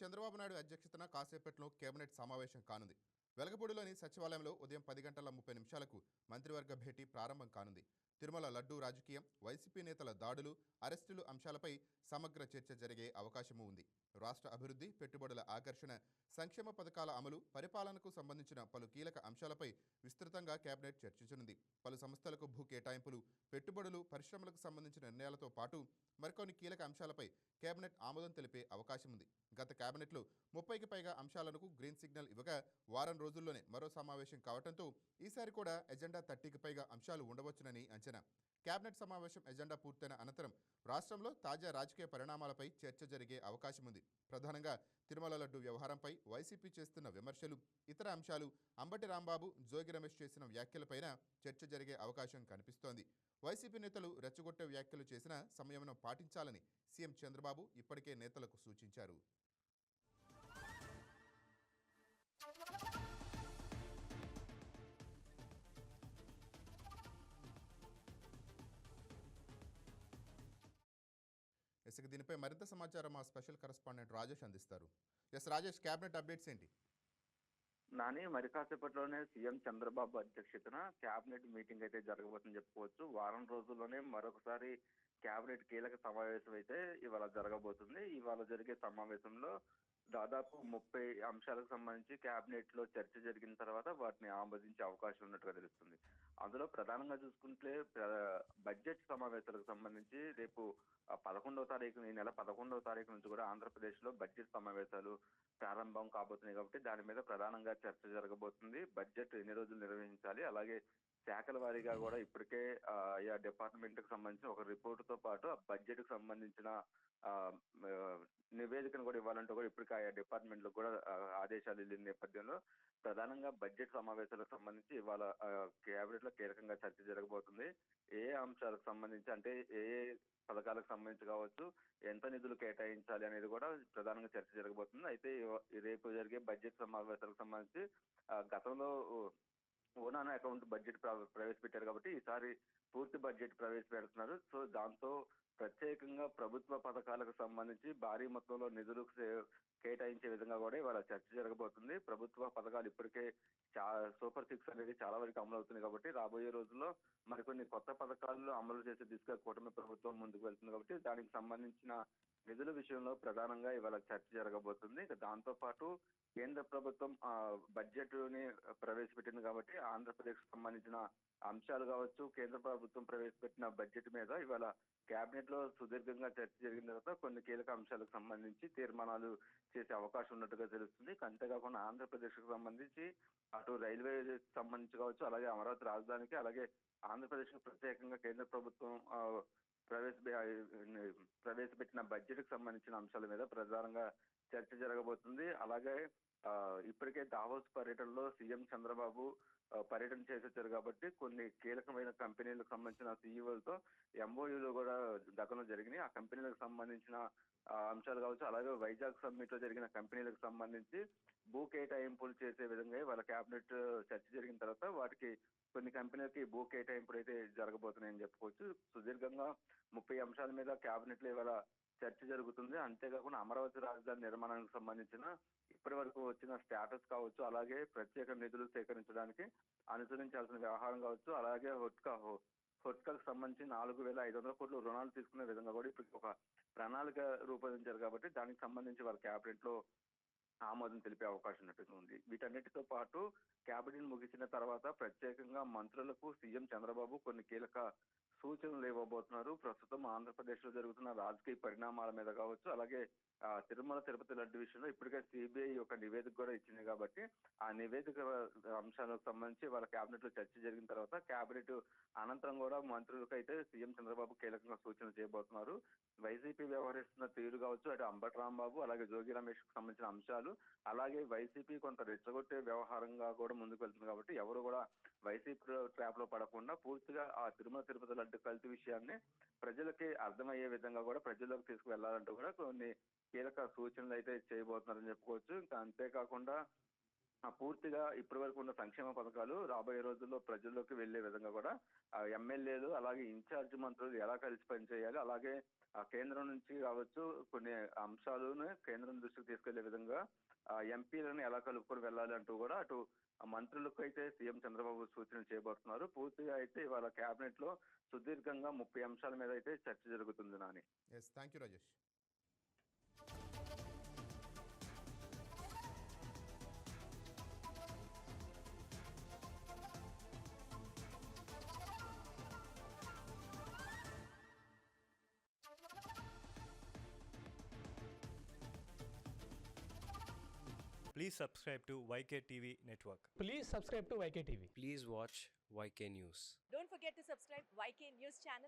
చంద్రబాబు నాయుడు అధ్యక్షతన కాసేపట్లో కేబినెట్ సమావేశం కానుంది. వెలగపూడిలోని సచివాలయంలో ఉదయం 10 గంటల 30 నిమిషాలకు మంత్రివర్గ భేటీ ప్రారంభం కానుంది. తిరుమల లడ్డూ రాజకీయం, వైసీపీ నేతల దాడులు, అరెస్టులు అంశాలపై సమగ్ర చర్చ జరిగే అవకాశమూ ఉంది. రాష్ట్ర అభివృద్ధి, పెట్టుబడుల ఆకర్షణ, సంక్షేమ పథకాల అమలు, పరిపాలనకు సంబంధించిన పలు కీలక అంశాలపై విస్తృతంగా కేబినెట్ చర్చించనుంది. పలు సంస్థలకు భూ కేటాయింపులు, పెట్టుబడులు, పరిశ్రమలకు సంబంధించిన నిర్ణయాలతో పాటు మరికొన్ని కీలక అంశాలపై కేబినెట్ ఆమోదం తెలిపే అవకాశం ఉంది. గత కేబినెట్లో 30కి పైగా అంశాలకు గ్రీన్ సిగ్నల్ ఇవ్వగా వారం రోజుల్లోనే మరో సమావేశం కావడంతో ఈసారి కూడా ఎజెండా 30కి పైగా అంశాలు ఉండవచ్చునని అంచనా. కేబినెట్ సమావేశం ఎజెండా పూర్తయిన అనంతరం రాష్ట్రంలో తాజా రాజకీయ పరిణామాలపై చర్చ జరిగే అవకాశం ఉంది. ప్రధానంగా తిరుమల లడ్డు వ్యవహారంపై వైసీపీ చేస్తున్న విమర్శలు, ఇతర అంశాలు, అంబటి రాంబాబు, జోగి రమేష్ చేసిన వ్యాఖ్యలపైన చర్చ జరిగే అవకాశం కనిపిస్తోంది. వైసీపీ నేతలు రెచ్చగొట్టే వ్యాఖ్యలు చేసినా సంయమనం పాటించాలని సీఎం చంద్రబాబు ఇప్పటికే నేతలకు సూచించారు. ఇసుక దీనిపై మరింత సమాచారం మా స్పెషల్ కరెస్పాండెంట్ రాజేష్ అందిస్తారు. రాజేష్, కేబినెట్ అప్డేట్స్ ఏంటి? నాని, మరి కాసేపట్లోనే సీఎం చంద్రబాబు అధ్యక్షతన కేబినెట్ మీటింగ్ అయితే జరగబోతుందని చెప్పుకోవచ్చు. వారం రోజుల్లోనే మరొకసారి కేబినెట్ కీలక సమావేశం అయితే ఇవాళ జరగబోతుంది. ఇవాళ జరిగే సమావేశంలో దాదాపు 30 అంశాలకు సంబంధించి కేబినెట్ లో చర్చ జరిగిన తర్వాత వాటిని ఆమోదించే అవకాశం ఉన్నట్టుగా తెలుస్తుంది. అందులో ప్రధానంగా చూసుకుంటే బడ్జెట్ సమావేశాలకు సంబంధించి రేపు 11వ తారీఖు, ఈ నెల 11వ తారీఖు నుంచి కూడా ఆంధ్రప్రదేశ్ లో బడ్జెట్ సమావేశాలు ప్రారంభం కాబోతున్నాయి కాబట్టి దాని మీద ప్రధానంగా చర్చ జరగబోతుంది. బడ్జెట్ ఎన్ని రోజులు నిర్వహించాలి, అలాగే శాఖల వారీగా కూడా ఇప్పటికే ఆయా డిపార్ట్మెంట్ కు సంబంధించిన ఒక రిపోర్ట్ తో పాటు ఆ బడ్జెట్ కు సంబంధించిన నివేదికను కూడా ఇవ్వాలంటూ కూడా ఇప్పటికే ఆయా డిపార్ట్మెంట్లకు కూడా ఆదేశాలు వెళ్ళిన నేపథ్యంలో ప్రధానంగా బడ్జెట్ సమావేశాలకు సంబంధించి ఇవాళ కేబినెట్ లో కీలకంగా చర్చ జరగబోతుంది. ఏ అంశాలకు సంబంధించి అంటే ఏ పథకాలకు సంబంధించి కావచ్చు, ఎంత నిధులు కేటాయించాలి అనేది కూడా ప్రధానంగా చర్చ జరగబోతుంది. అయితే రేపు జరిగే బడ్జెట్ సమావేశాలకు సంబంధించి గతంలో ఓనాన్ అకౌంట్ బడ్జెట్ ప్రవేశపెట్టారు కాబట్టి ఈసారి పూర్తి బడ్జెట్ ప్రవేశపెడుతున్నారు. సో దాంతో ప్రత్యేకంగా ప్రభుత్వ పథకాలకు సంబంధించి భారీ మొత్తంలో నిధులు కేటాయించే విధంగా కూడా ఇవాళ చర్చ జరగబోతుంది. ప్రభుత్వ పథకాలు ఇప్పటికే సూపర్ 6 అనేది చాలా వరకు అమలు అవుతుంది కాబట్టి రాబోయే రోజుల్లో మరికొన్ని కొత్త పథకాలను అమలు చేసే దిశగా కూటమి ప్రభుత్వం ముందుకు వెళ్తుంది కాబట్టి దానికి సంబంధించిన నిధుల విషయంలో ప్రధానంగా ఇవాళ చర్చ జరగబోతుంది. దాంతో పాటు కేంద్ర ప్రభుత్వం బడ్జెట్ ని ప్రవేశపెట్టింది కాబట్టి ఆంధ్రప్రదేశ్ కు సంబంధించిన అంశాలు కావచ్చు, కేంద్ర ప్రభుత్వం ప్రవేశపెట్టిన బడ్జెట్ మీద ఇవాళ కేబినెట్ లో సుదీర్ఘంగా చర్చ జరిగిన తర్వాత కొన్ని కీలక అంశాలకు సంబంధించి తీర్మానాలు చేసే అవకాశం ఉన్నట్టుగా తెలుస్తుంది. అంతేకాకుండా ఆంధ్రప్రదేశ్ కు సంబంధించి అటు రైల్వే సంబంధించి కావచ్చు, అలాగే అమరావతి రాజధానికి, అలాగే ఆంధ్రప్రదేశ్ కు ప్రత్యేకంగా కేంద్ర ప్రభుత్వం ప్రవేశపెట్టిన బడ్జెట్ కు సంబంధించిన అంశాల మీద ప్రధానంగా చర్చ జరగబోతుంది. అలాగే ఇప్పటికే దావోస్ పర్యటనలో సీఎం చంద్రబాబు పర్యటన చేసి వచ్చారు కాబట్టి కొన్ని కీలకమైన కంపెనీలకు సంబంధించిన సీఈఓలతో ఎంఓయూలు కూడా గతంలో జరిగినాయి. ఆ కంపెనీలకు సంబంధించిన అంశాలు కావచ్చు, అలాగే వైజాగ్ సమ్మిట్ లో జరిగిన కంపెనీలకు సంబంధించి భూ కేటాయింపులు చేసే విధంగా వాళ్ళ కేబినెట్ చర్చ జరిగిన తర్వాత వాటికి కొన్ని కంపెనీలకి భూ కేటాయింపులు అయితే జరగబోతున్నాయని చెప్పుకోవచ్చు. సుదీర్ఘంగా 30 అంశాల మీద కేబినెట్ లో ఇవాళ చర్చ జరుగుతుంది. అంతేకాకుండా అమరావతి రాజధాని నిర్మాణానికి సంబంధించిన ఇప్పటి వరకు వచ్చిన స్టేటస్ కావచ్చు, అలాగే ప్రత్యేక నిధులు సేకరించడానికి అనుసరించాల్సిన వ్యవహారం కావచ్చు, అలాగే హొట్కకు సంబంధించి 4,500 కోట్ల రుణాలు తీసుకునే విధంగా కూడా ఇప్పుడు ఒక ప్రణాళిక రూపొందించారు కాబట్టి దానికి సంబంధించి వాళ్ళ కేబినెట్ లో ఆమోదం తెలిపే అవకాశం ఉన్నట్టుగా ఉంది. వీటన్నిటితో పాటు కేబినెట్ ముగిసిన తర్వాత ప్రత్యేకంగా మంత్రులకు సీఎం చంద్రబాబు కొన్ని కీలక సూచనలు ఇవ్వబోతున్నారు. ప్రస్తుతం ఆంధ్రప్రదేశ్ లో జరుగుతున్న రాజకీయ పరిణామాల మీద కావచ్చు, అలాగే తిరుమల తిరుపతి లడ్డు విషయంలో ఇప్పటికే సిబిఐ ఒక నివేదిక కూడా ఇచ్చింది కాబట్టి ఆ నివేదిక అంశాలకు సంబంధించి వాళ్ళ కేబినెట్ లో చర్చ జరిగిన తర్వాత కేబినెట్ అనంతరం కూడా మంత్రులకు అయితే సీఎం చంద్రబాబు కీలకంగా సూచనలు చేయబోతున్నారు. వైసీపీ వ్యవహరిస్తున్న తీరు కావచ్చు, అటు అంబటి రాంబాబు అలాగే జోగి రమేష్ కు సంబంధించిన అంశాలు, అలాగే వైసీపీ కొంత రెచ్చగొట్టే వ్యవహారంగా కూడా ముందుకు వెళ్తుంది కాబట్టి ఎవరు కూడా వైసీపీ ట్రాప్ లో పడకుండా పూర్తిగా ఆ తిరుమల తిరుపతి లడ్డు కల్తీ విషయాన్ని ప్రజలకి అర్థమయ్యే విధంగా కూడా ప్రజల్లోకి తీసుకువెళ్లాలంటూ కూడా కొన్ని కీలక సూచనలు అయితే చేయబోతున్నారని చెప్పుకోవచ్చు. ఇంకా అంతేకాకుండా పూర్తిగా ఇప్పటి వరకు ఉన్న సంక్షేమ పథకాలు రాబోయే రోజుల్లో ప్రజల్లోకి వెళ్లే విధంగా కూడా ఎమ్మెల్యేలు అలాగే ఇన్ఛార్జ్ మంత్రులు ఎలా కలిసి పనిచేయాలి, అలాగే కేంద్రం నుంచి కావచ్చు కొన్ని అంశాలను కేంద్రం దృష్టికి తీసుకెళ్లే విధంగా ఎంపీలను ఎలా కలుపుకొని వెళ్ళాలి అంటూ కూడా అటు మంత్రులకు అయితే సీఎం చంద్రబాబు సూచనలు చేయబోతున్నారు. పూర్తిగా అయితే ఇవాళ కేబినెట్ లో సుదీర్ఘంగా 30 అంశాల మీద అయితే చర్చ జరుగుతుంది Nani. Yes, thank you Rajesh. Please subscribe to YK TV Network. Please subscribe to YK TV. Please watch YK News. Don't forget to subscribe YK News channel